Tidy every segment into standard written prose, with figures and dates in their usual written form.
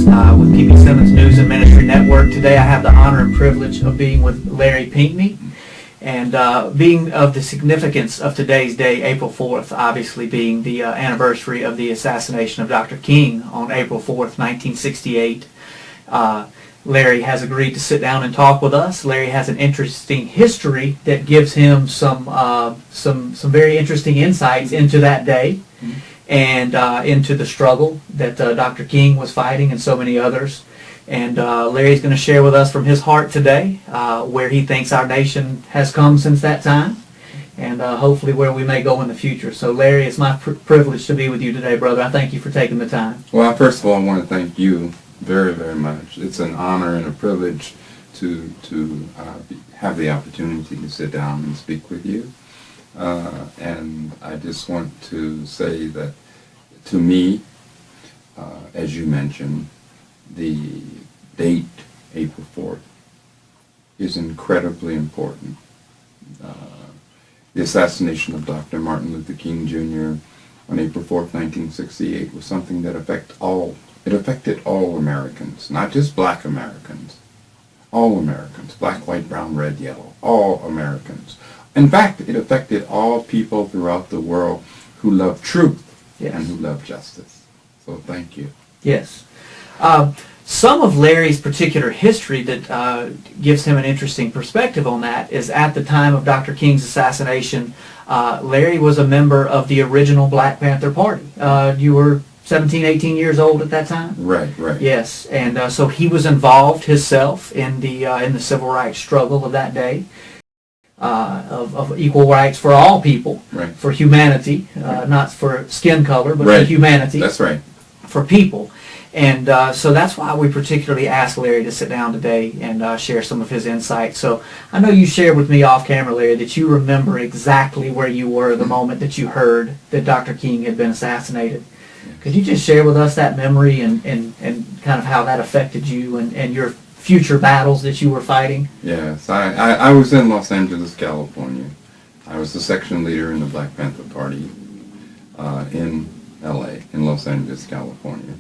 with P.B. Simmons News and Ministry Network. Today I have the honor and privilege of being with Larry Pinckney and being of the significance of today's day, April 4th, obviously being the anniversary of the assassination of Dr. King on April 4th, 1968. Larry has agreed to sit down and talk with us. Larry has an interesting history that gives him some very interesting insights into that day and into the struggle that Dr. King was fighting and so many others. And Larry's going to share with us from his heart today where he thinks our nation has come since that time and hopefully where we may go in the future. So Larry, it's my privilege to be with you today, brother. I thank you for taking the time. Well, first of all, I want to thank you very, very much. It's an honor and a privilege to have the opportunity to sit down and speak with you. And I just want to say that to me, as you mentioned, the date, April 4th, is incredibly important. The assassination of Dr. Martin Luther King Jr. on April 4th, 1968 was something that affected all Americans, not just black Americans, all Americans, black, white, brown, red, yellow, all Americans. In fact, it affected all people throughout the world who love truth and who love justice. So thank you. Yes. Some of Larry's particular history that gives him an interesting perspective on that is at the time of Dr. King's assassination, Larry was a member of the original Black Panther Party. You were 17, 18 years old at that time? Right. Yes, and so he was involved himself in the civil rights struggle of that day, of equal rights for all people, for humanity, not for skin color, but for humanity. That's right. For people. And so that's why we particularly asked Larry to sit down today and share some of his insights. So I know you shared with me off camera, Larry, that you remember exactly where you were the moment that you heard that Dr. King had been assassinated. Could you just share with us that memory and kind of how that affected you and your future battles that you were fighting? Yes, I was in Los Angeles, California. I was the section leader in the Black Panther Party in LA, in Los Angeles, California.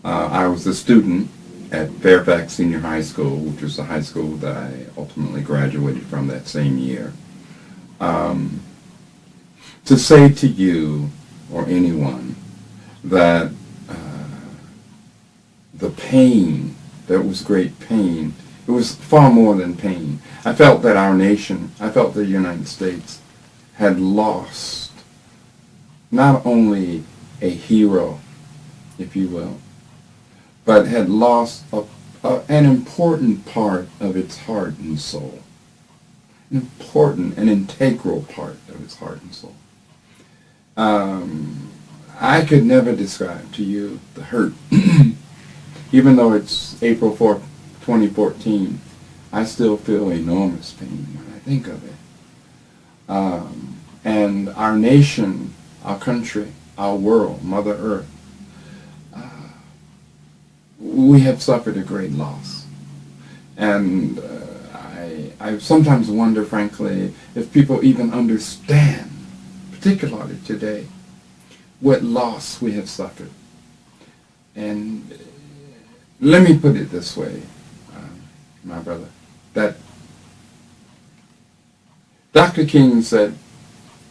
I was a student at Fairfax Senior High School, which was the high school that I ultimately graduated from that same year. To say to you or anyone that the pain, there was great pain, it was far more than pain. I felt that our nation, I felt the United States had lost not only a hero, if you will, but had lost an important part of its heart and soul. An important and integral part of its heart and soul. I could never describe to you the hurt. Even though it's April 4th, 2014, I still feel enormous pain when I think of it. And our nation, our country, our world, Mother Earth, we have suffered a great loss. And I sometimes wonder, frankly, if people even understand, particularly today, what loss we have suffered. And let me put it this way, my brother, that Dr. King said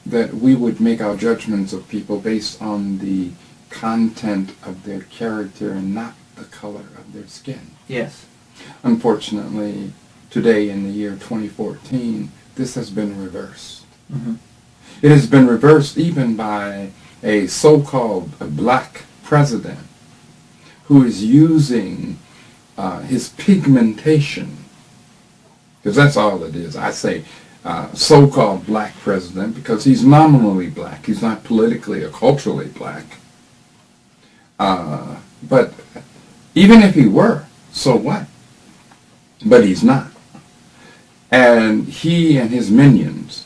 that we would make our judgments of people based on the content of their character and not the color of their skin. Yes. Unfortunately, today in the year 2014, this has been reversed. Mm-hmm. It has been reversed even by a so-called black president who is using his pigmentation, because that's all it is. I say so-called black president because he's nominally black. He's not politically or culturally black. But even if he were, so what? But he's not. And he and his minions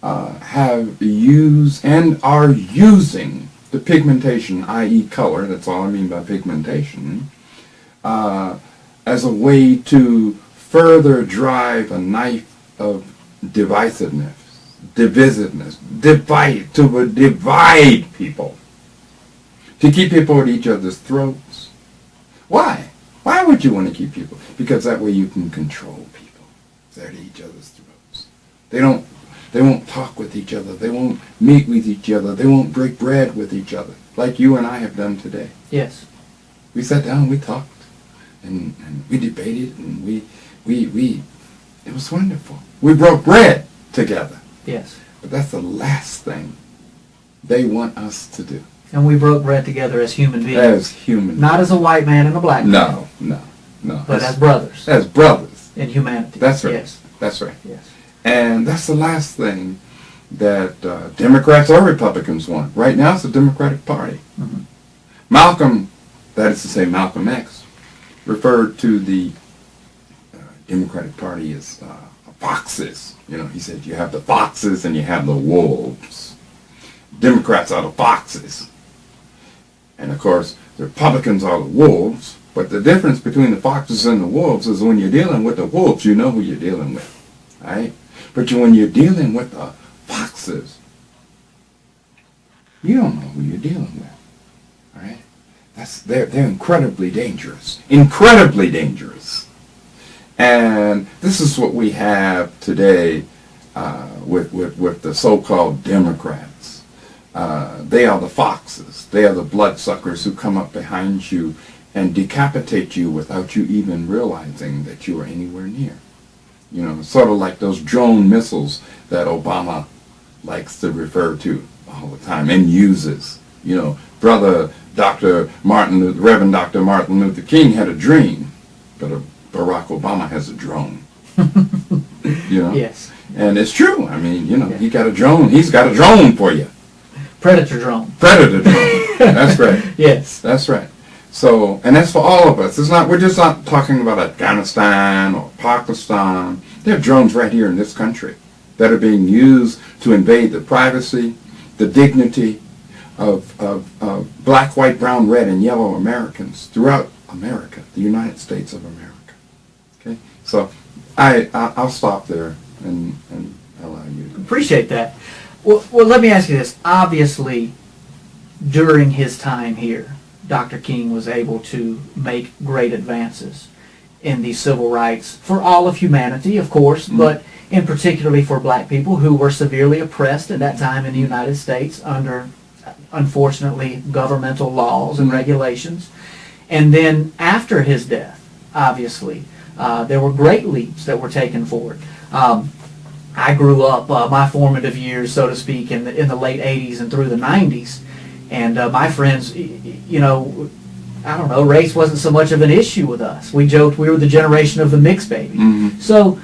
have used and are using the pigmentation, i.e. color, that's all I mean by pigmentation, as a way to further drive a knife of divisiveness, divide people, to keep people at each other's throats, Why? Why would you want to keep people? Because that way you can control people. They're at each other's throats. They won't talk with each other. They won't meet with each other. They won't break bread with each other, like you and I have done today. Yes. We sat down, we talked, and we debated, and we it was wonderful. We broke bread together. Yes. But that's the last thing they want us to do. And we broke bread together as human beings. As human Not as a white man and a black man. No. But as brothers. As brothers. In humanity. That's right. Yes. That's right. Yes. And that's the last thing that Democrats or Republicans want. Right now it's the Democratic Party. Mm-hmm. Malcolm, that is to say Malcolm X, referred to the Democratic Party as foxes. You know, he said you have the foxes and you have the wolves. Democrats are the foxes. And of course, the Republicans are the wolves. But the difference between the foxes and the wolves is when you're dealing with the wolves, you know who you're dealing with. Right? But when you're dealing with the foxes, you don't know who you're dealing with. All right? They're incredibly dangerous. Incredibly dangerous. And this is what we have today with the so-called Democrats. They are the foxes. They are the bloodsuckers who come up behind you and decapitate you without you even realizing that you are anywhere near. You know, sort of like those drone missiles that Obama likes to refer to all the time and uses. You know, Reverend Dr. Martin Luther King had a dream, but Barack Obama has a drone. You know? Yes. And it's true. I mean, you know, yeah. He got a drone. He's got a drone for you. Predator drone. Predator drone. That's right. Yes. That's right. So, and that's for all of us. We're just not talking about Afghanistan or Pakistan. There are drones right here in this country that are being used to invade the privacy, the dignity of black, white, brown, red, and yellow Americans throughout America, the United States of America. Okay? So, I'll stop there and allow you to. Appreciate that. Well, let me ask you this. Obviously, during his time here, Dr. King was able to make great advances in the civil rights for all of humanity, of course, but in particularly for black people who were severely oppressed at that time in the United States under, unfortunately, governmental laws and regulations. And then after his death, obviously, there were great leaps that were taken forward. I grew up, my formative years, so to speak, in the late 80s and through the 90s. And my friends, you know, I don't know, race wasn't so much of an issue with us. We joked we were the generation of the mixed baby. Mm-hmm. So,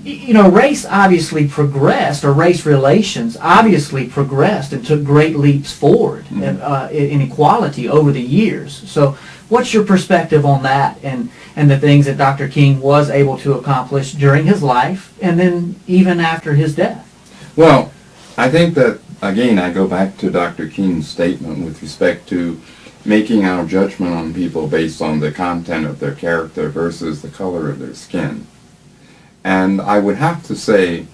you know, race obviously progressed, or race relations obviously progressed and took great leaps forward in equality over the years. So what's your perspective on that and the things that Dr. King was able to accomplish during his life and then even after his death? Well, I think that, again, I go back to Dr. King's statement with respect to making our judgment on people based on the content of their character versus the color of their skin. And I would have to say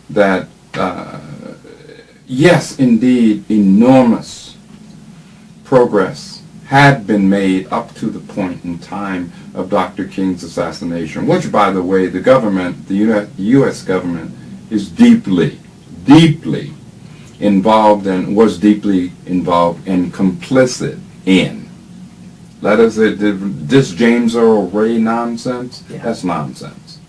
that, yes, indeed, enormous progress had been made up to the point in time of Dr. King's assassination, which, by the way, the government, the U.S. government, is deeply involved and was deeply involved and complicit in. Let us say this James Earl Ray nonsense, that's nonsense.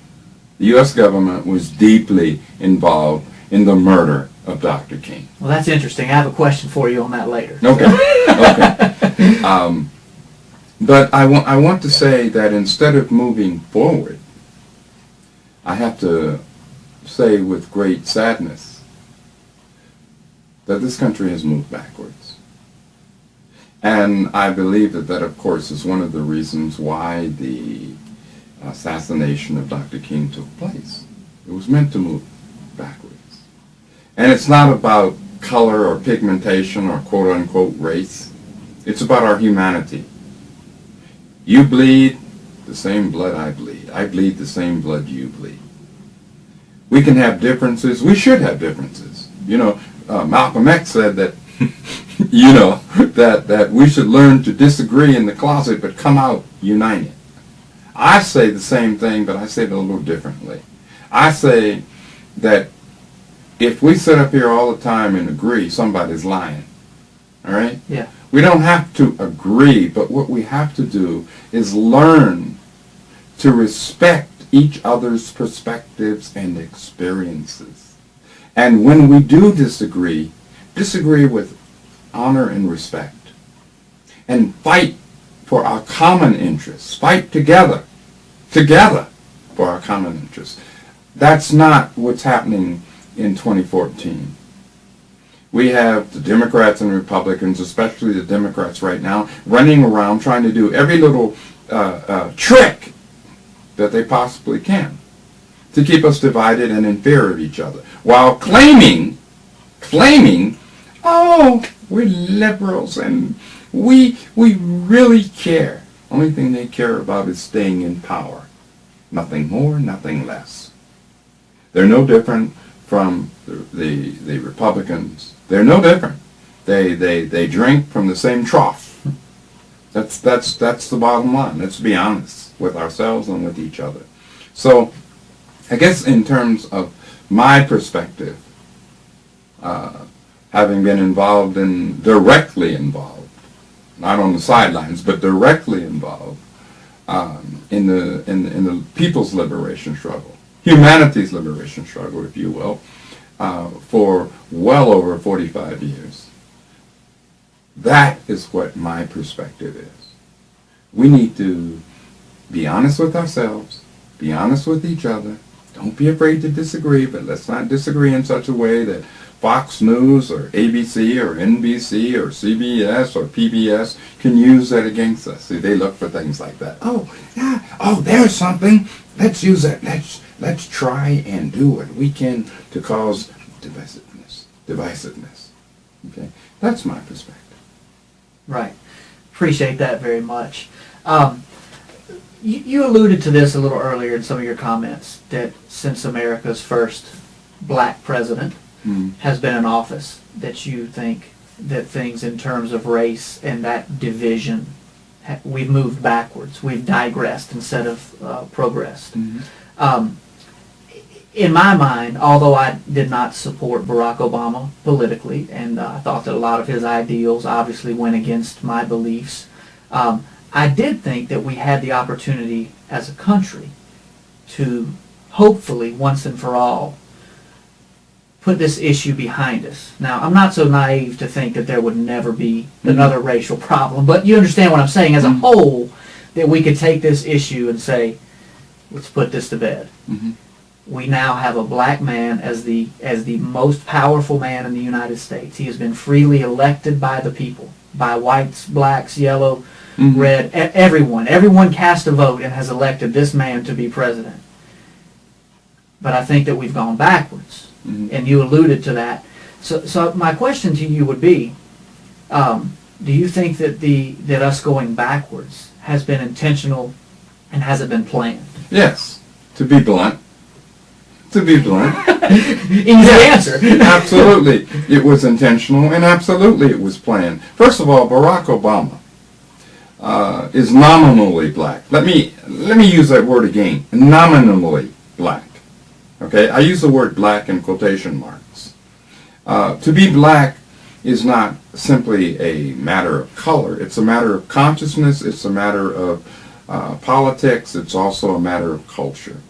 The U.S. government was deeply involved in the murder of Dr. King. Well, that's interesting. I have a question for you on that later. Okay. Okay. But I want to say that instead of moving forward, I have to say with great sadness that this country has moved backwards. And I believe that, of course, is one of the reasons why the assassination of Dr. King took place. It was meant to move backwards. And it's not about color or pigmentation or quote-unquote race. It's about our humanity. You bleed the same blood I bleed. I bleed the same blood you bleed. We can have differences. We should have differences. You know, Malcolm X said that you know, that we should learn to disagree in the closet but come out united. I say the same thing, but I say it a little differently. I say that if we sit up here all the time and agree, somebody's lying. All right? Yeah. We don't have to agree, but what we have to do is learn to respect each other's perspectives and experiences. And when we do disagree with honor and respect, and fight for our common interests. Fight together for our common interests. That's not what's happening in 2014. We have the Democrats and Republicans, especially the Democrats right now, running around trying to do every little trick that they possibly can to keep us divided and in fear of each other, while claiming, oh, we're liberals and we really care. Only thing they care about is staying in power. Nothing more, nothing less. They're no different from the Republicans. They're no different. They drink from the same trough. That's the bottom line. Let's be honest with ourselves and with each other. So I guess in terms of my perspective, having been directly involved, not on the sidelines, but directly involved in the people's liberation struggle, humanity's liberation struggle, if you will, for well over 45 years. That is what my perspective is. We need to be honest with ourselves, be honest with each other. Don't be afraid to disagree, but let's not disagree in such a way that Fox News or ABC or NBC or CBS or PBS can use that against us. See, they look for things like that. Oh, yeah. Oh, there's something. Let's use it. Let's try and do what we can to cause divisiveness. Okay? That's my perspective. Right. Appreciate that very much. You alluded to this a little earlier in some of your comments, that since America's first black president has been in office, that you think that things in terms of race and that division, we've moved backwards. We've digressed instead of progressed. In my mind, although I did not support Barack Obama politically, and I thought that a lot of his ideals obviously went against my beliefs, I did think that we had the opportunity as a country to hopefully, once and for all, put this issue behind us. Now, I'm not so naive to think that there would never be another racial problem, but you understand what I'm saying as a whole, that we could take this issue and say, let's put this to bed. We now have a black man as the most powerful man in the United States. He has been freely elected by the people, by whites, blacks, yellow, red, everyone. Everyone cast a vote and has elected this man to be president. But I think that we've gone backwards, and you alluded to that. So my question to you would be, do you think that us going backwards has been intentional, and has it been planned? Yes, to be blunt. Easy answer. Absolutely, it was intentional, and absolutely it was planned. First of all, Barack Obama is nominally black. Let me use that word again. Nominally black. Okay, I use the word black in quotation marks. To be black is not simply a matter of color. It's a matter of consciousness. It's a matter of politics. It's also a matter of culture.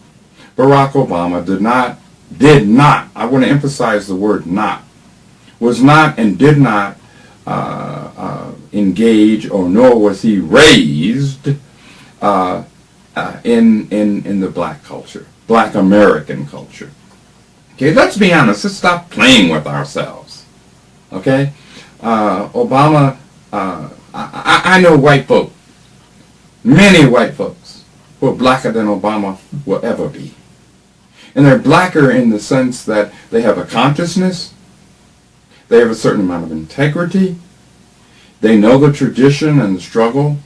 Barack Obama did not, I want to emphasize the word not, was not and did not engage, or nor was he raised in the black culture, black American culture. Okay, let's be honest, let's stop playing with ourselves. Okay? Obama, I know white folk, many white folks who are blacker than Obama will ever be. And they're blacker in the sense that they have a consciousness, they have a certain amount of integrity, they know the tradition and the struggle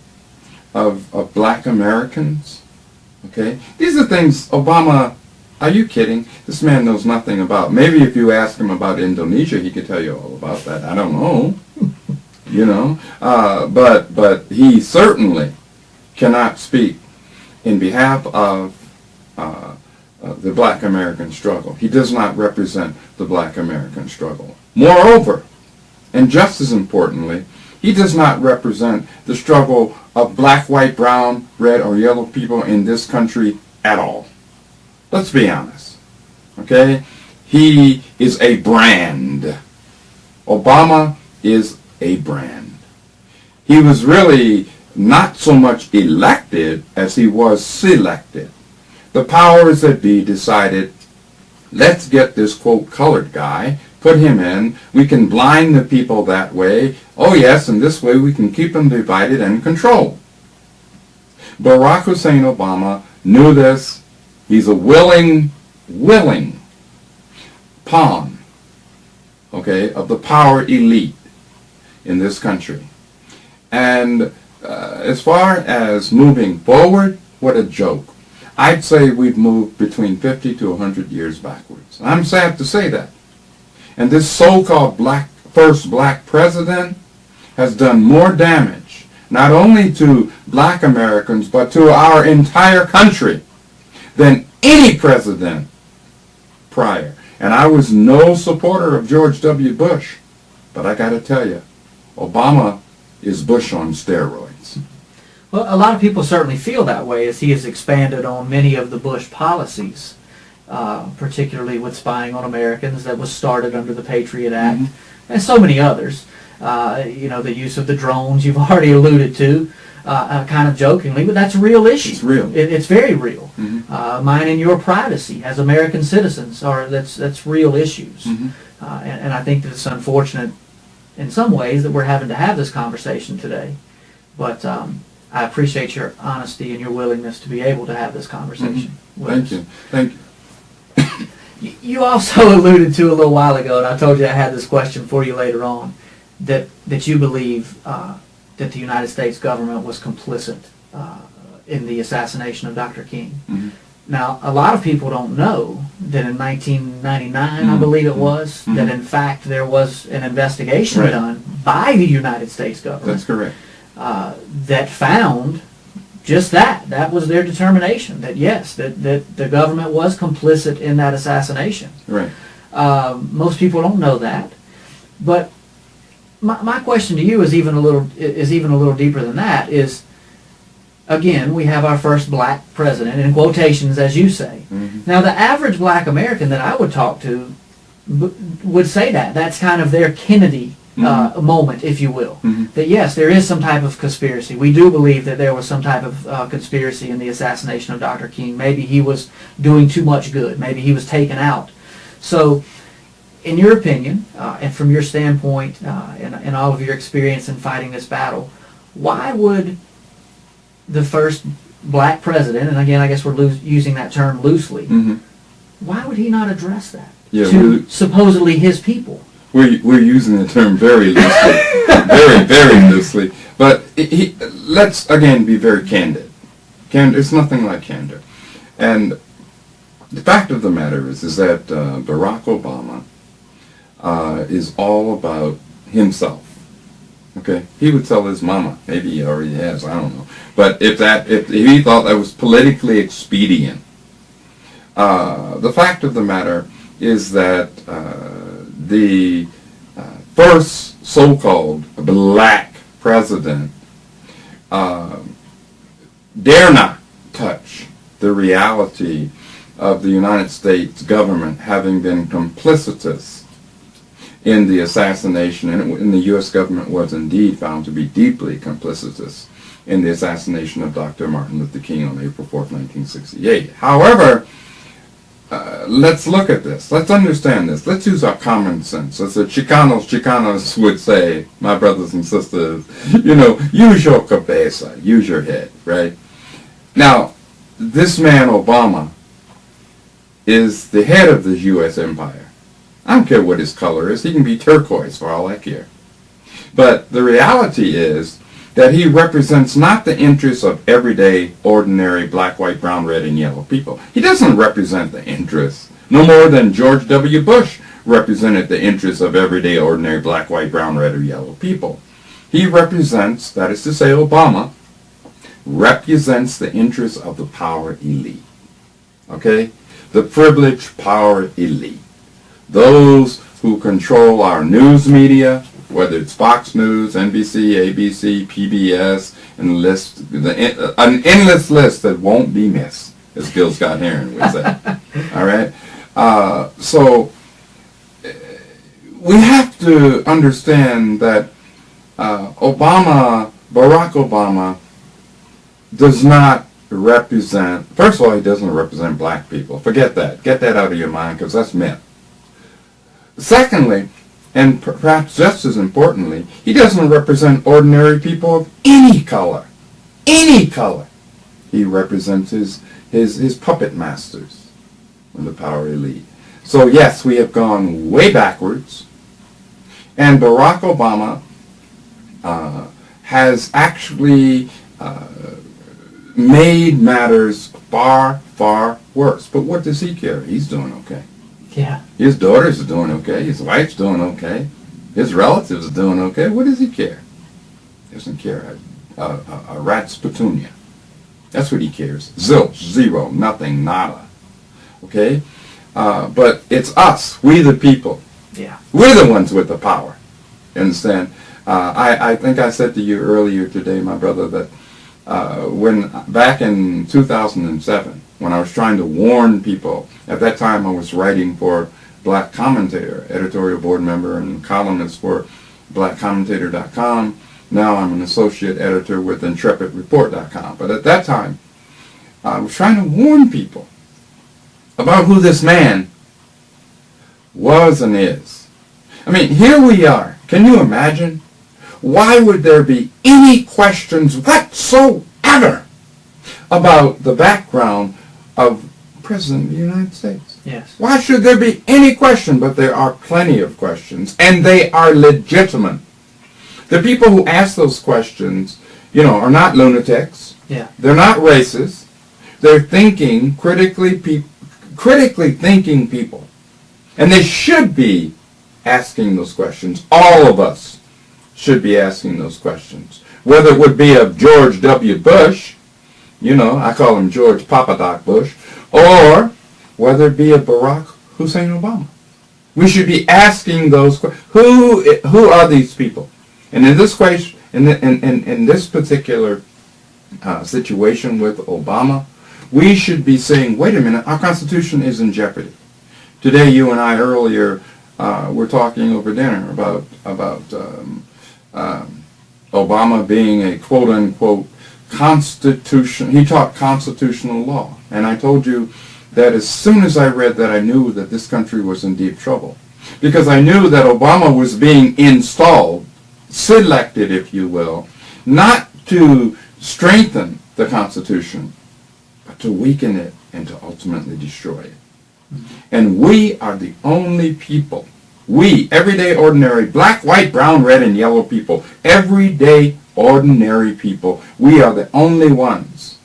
of black Americans. Okay? These are things Obama, are you kidding? This man knows nothing about. Maybe if you ask him about Indonesia, he could tell you all about that. I don't know. you know. But he certainly cannot speak in behalf of the Black American struggle. He does not represent the Black American struggle. Moreover, and just as importantly, he does not represent the struggle of black, white, brown, red, or yellow people in this country at all. Let's be honest. Okay? He is a brand. Obama is a brand. He was really not so much elected as he was selected. The powers that be decided, let's get this, quote, colored guy, put him in. We can blind the people that way. Oh yes, and this way we can keep them divided and controlled. Barack Hussein Obama knew this. He's a willing pawn, okay, of the power elite in this country. And as far as moving forward, what a joke. I'd say we've moved between 50 to 100 years backwards. I'm sad to say that. And this so-called first black president has done more damage, not only to black Americans, but to our entire country than any president prior. And I was no supporter of George W. Bush, but I got to tell you, Obama is Bush on steroids. Well, a lot of people certainly feel that way as he has expanded on many of the Bush policies, particularly with spying on Americans that was started under the Patriot Act, and so many others. The use of the drones you've already alluded to, kind of jokingly, but that's a real issue. It's real. It's very real. Mine and your privacy as American citizens that's real issues. And I think that it's unfortunate in some ways that we're having to have this conversation today. But I appreciate your honesty and your willingness to be able to have this conversation. Thank you. Thank you. You also alluded to a little while ago, and I told you I had this question for you later on, that you believe that the United States government was complicit in the assassination of Dr. King. Now, a lot of people don't know that in 1999, I believe it was, that in fact there was an investigation done by the United States government. That's correct. That found just that. That was their determination, that yes, that the government was complicit in that assassination. Right. Most people don't know that. But my question to you is even a little deeper than that. Is, again, we have our first black president, in quotations, as you say. Now, the average black American that I would talk to would say that. That's kind of their Kennedy moment, if you will. That yes, there is some type of conspiracy. We do believe that there was some type of conspiracy in the assassination of Dr. King. Maybe he was doing too much good. Maybe he was taken out. So, in your opinion, and from your standpoint, and all of your experience in fighting this battle, why would the first black president, and again I guess we're using that term loosely, why would he not address that to supposedly his people? We're using the term very loosely, very loosely. But let's again be very candid. It's nothing like candor. And the fact of the matter is that Barack Obama is all about himself. Okay, he would tell his mama. Maybe he already has. I don't know. But if he thought that was politically expedient, the fact of the matter is that the first so-called black president dare not touch the reality of the United States government having been complicitous in the assassination, and the U.S. government was indeed found to be deeply complicitous in the assassination of Dr. Martin Luther King on April 4th, 1968. However, let's look at this. Let's understand this. Let's use our common sense. As the Chicanos would say, my brothers and sisters, use your cabeza, use your head, right? Now, this man, Obama, is the head of the U.S. empire. I don't care what his color is. He can be turquoise for all I care. But the reality is that he represents not the interests of everyday, ordinary black, white, brown, red, and yellow people. He doesn't represent the interests, no more than George W. Bush represented the interests of everyday, ordinary black, white, brown, red, or yellow people. He represents, that is to say Obama, represents the interests of the power elite. Okay? The privileged power elite. Those who control our news media, whether it's Fox News, NBC, ABC, PBS, and an endless list that won't be missed, as Gil Scott Heron would say. All right? So we have to understand that Barack Obama, does not represent, first of all, he doesn't represent black people. Forget that. Get that out of your mind, because that's myth. Secondly, and perhaps just as importantly, he doesn't represent ordinary people of any color. Any color. He represents his puppet masters in the power elite. So yes, we have gone way backwards, and Barack Obama has actually made matters far, far worse. But what does he care? He's doing okay. Yeah. His daughters are doing okay. His wife's doing okay. His relatives are doing okay. What does he care? He doesn't care a rat's petunia. That's what he cares. Zilch, zero, nothing, nada. Okay? But it's us, we the people. Yeah. We're the ones with the power. You understand? I think I said to you earlier today, my brother, that when back in 2007, when I was trying to warn people, at that time I was writing for Black Commentator, editorial board member and columnist for blackcommentator.com. Now I'm an associate editor with intrepidreport.com. But at that time, I was trying to warn people about who this man was and is. I mean, here we are. Can you imagine? Why would there be any questions whatsoever about the background of President of the United States? Yes. Why should there be any question? But there are plenty of questions, and they are legitimate. The people who ask those questions, are not lunatics. Yeah. They're not racist. They're thinking, critically thinking people. And they should be asking those questions. All of us should be asking those questions. Whether it would be of George W. Bush, I call him George Papa Doc Bush, or whether it be of Barack Hussein Obama. We should be asking those questions. Who are these people? And in this question, in this particular situation with Obama, we should be saying, wait a minute, our Constitution is in jeopardy. Today, you and I earlier were talking over dinner about Obama being a quote-unquote constitution. He taught constitutional law. And I told you that as soon as I read that, I knew that this country was in deep trouble. Because I knew that Obama was being installed, selected, if you will, not to strengthen the Constitution, but to weaken it and to ultimately destroy it. And we are the only people, we, everyday ordinary, black, white, brown, red, and yellow people, everyday ordinary people, we are the only ones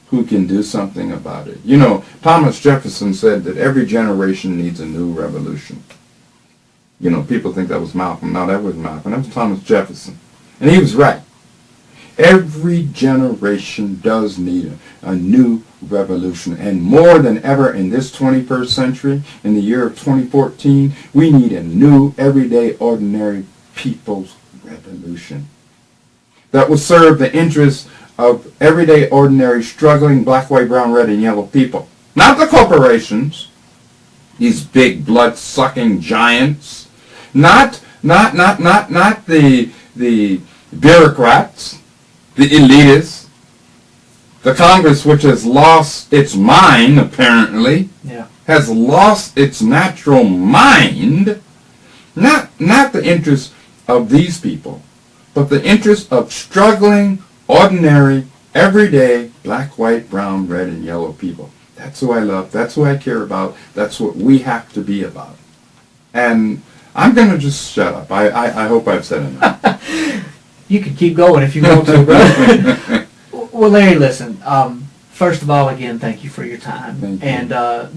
who can do something about it. Thomas Jefferson said that every generation needs a new revolution. People think that was Malcolm. No, that wasn't Malcolm. That was Thomas Jefferson. And he was right. Every generation does need a new revolution. And more than ever in this 21st century, in the year of 2014, we need a new, everyday, ordinary people's revolution that will serve the interests of everyday, ordinary, struggling black, white, brown, red, and yellow people. Not the corporations, these big blood-sucking giants. Not the bureaucrats, the elitists, the Congress, which has lost its mind, apparently, has lost its natural mind, not the interests of these people, but the interests of struggling, ordinary, everyday, black, white, brown, red, and yellow people. That's who I love. That's who I care about. That's what we have to be about. And I'm going to just shut up. I hope I've said enough. You can keep going if you want to, brother. Well, Larry, listen. First of all, again, thank you for your time Thank you. and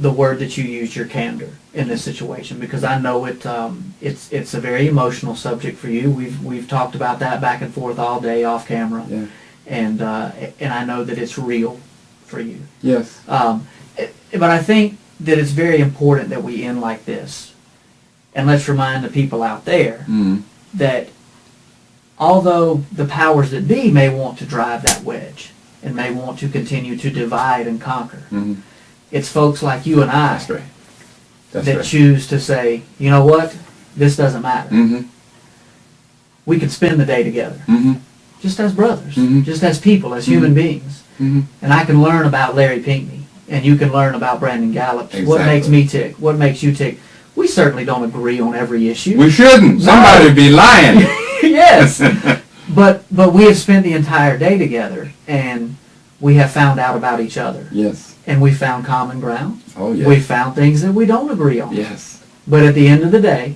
the word that you used, your candor in this situation, because I know it's a very emotional subject for you. We've talked about that back and forth all day off camera, Yeah. and I know that it's real for you. Yes. But I think that it's very important that we end like this, and let's remind the people out there Mm. that although the powers that be may want to drive that wedge and may want to continue to divide and conquer, Mm. it's folks like you and I That's right. That's that right. choose to say, you know what, this doesn't matter. Mm-hmm. We can spend the day together, Mm-hmm. just as brothers, Mhm. just as people, as human beings. Mm-hmm. And I can learn about Larry Pinckney, and you can learn about Brandon Gallups. What Exactly. makes me tick? What makes you tick? We certainly don't agree on every issue. We shouldn't. No. Somebody be lying. Yes. But we have spent the entire day together, and we have found out about each other. Yes. And we found common ground. Oh, yes. We found things that we don't agree on. Yes. But at the end of the day,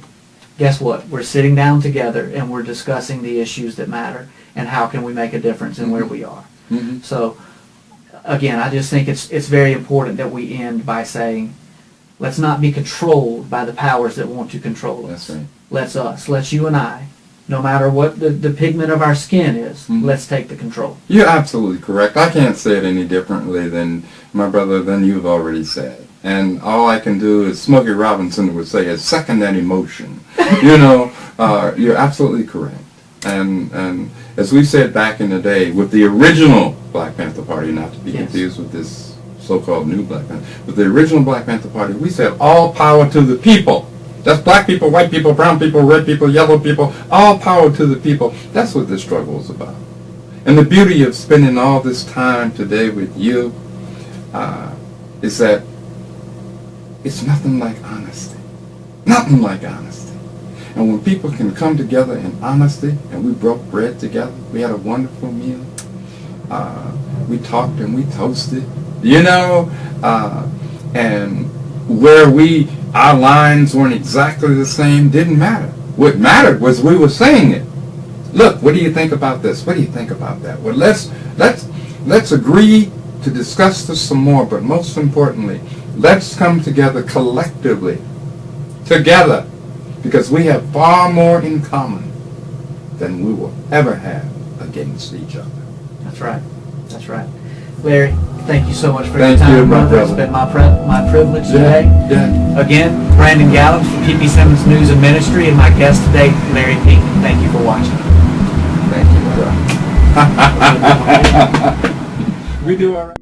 guess what? We're sitting down together and we're discussing the issues that matter and how can we make a difference in where we are. Mm-hmm. So, again, I just think it's very important that we end by saying, let's not be controlled by the powers that want to control us. That's right. Let's you and I, no matter what the pigment of our skin is, Mhm. let's take the control. You're absolutely correct. I can't say it any differently than my brother, than you've already said. And all I can do is, Smokey Robinson would say, is second that emotion. You know, you're absolutely correct. And as we said back in the day, with the original Black Panther Party, not to be Yes. confused with this so-called new Black Panther, with the original Black Panther Party, we said all power to the people. That's black people, white people, brown people, red people, yellow people, all power to the people. That's what this struggle is about. And the beauty of spending all this time today with you is that it's nothing like honesty. Nothing like honesty. And when people can come together in honesty, and we broke bread together, we had a wonderful meal, we talked and we toasted, you know, and where our lines weren't exactly the same didn't matter. What mattered was we were saying it. Look, what do you think about this? What do you think about that? Well, let's agree to discuss this some more, but most importantly, let's come together collectively, together, because we have far more in common than we will ever have against each other. That's right. That's right. Larry, thank you so much for Thank your time, you, my brother. It's brother. been my privilege today. Yeah. Again, Brandon Gallups from P.P. Simmons News and Ministry, and my guest today, Larry Pinckney. Thank you for watching. Thank you, brother. We do all right.